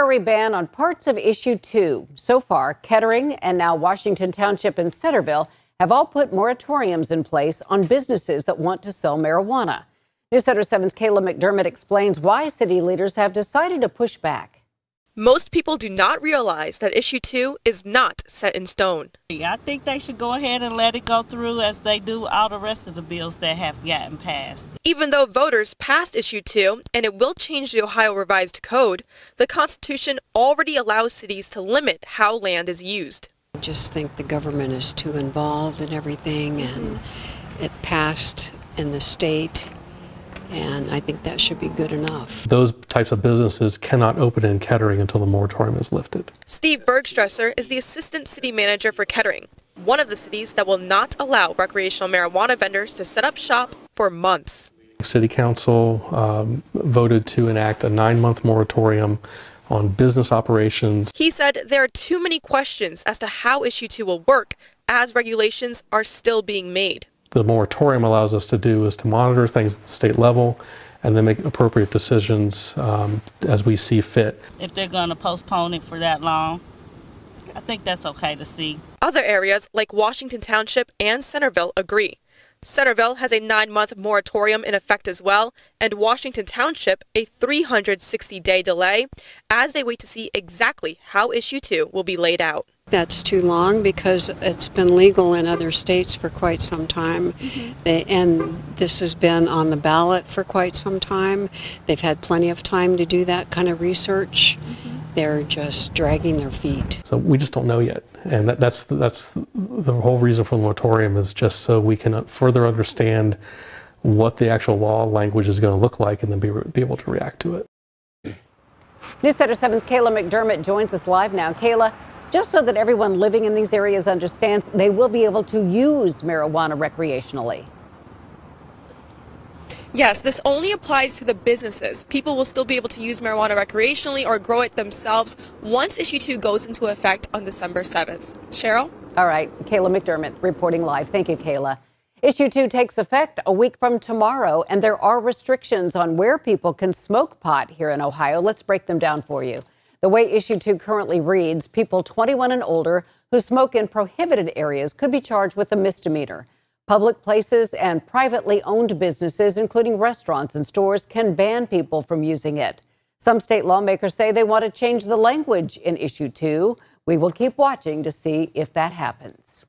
temporary ban on parts of Issue 2. So far, Kettering and now Washington Township and Centerville have all put moratoriums in place on businesses that want to sell marijuana. News Center 7's Kayla McDermott explains why city leaders have decided to push back. Most people do not realize that Issue 2 is not set in stone. I think they should go ahead and let it go through as they do all the rest of the bills that have gotten passed. Even though voters passed Issue 2 and it will change the Ohio Revised Code, the Constitution already allows cities to limit how land is used. I just think the government is too involved in everything, and it passed in the state. And I think that should be good enough. Those types of businesses cannot open in Kettering until the moratorium is lifted. Steve Bergstresser is the assistant city manager for Kettering, one of the cities that will not allow recreational marijuana vendors to set up shop for months. City Council voted to enact a 9-month moratorium on business operations. He said there are too many questions as to how Issue 2 will work, as regulations are still being made. The moratorium allows us to do is to monitor things at the state level and then make appropriate decisions as we see fit. If they're going to postpone it for that long, I think that's okay to see. Other areas like Washington Township and Centerville agree. Centerville has a 9-month moratorium in effect as well, and Washington Township a 360-day delay as they wait to see exactly how Issue 2 will be laid out. That's too long because it's been legal in other states for quite some time. And this has been on the ballot for quite some time. They've had plenty of time to do that kind of research. They're just dragging their feet. So we just don't know yet. And that's the whole reason for the moratorium, is just so we can further understand what the actual law language is going to look like and then be able to react to it. News Center 7's Kayla McDermott joins us live now. Kayla, just so that everyone living in these areas understands, they will be able to use marijuana recreationally. Yes, this only applies to the businesses. People will still be able to use marijuana recreationally or grow it themselves once Issue 2 goes into effect on December 7th. Cheryl? All right, Kayla McDermott reporting live. Thank you, Kayla. Issue 2 takes effect a week from tomorrow, and there are restrictions on where people can smoke pot here in Ohio. Let's break them down for you. The way Issue 2 currently reads, people 21 and older who smoke in prohibited areas could be charged with a misdemeanor. Public places and privately owned businesses, including restaurants and stores, can ban people from using it. Some state lawmakers say they want to change the language in Issue 2. We will keep watching to see if that happens.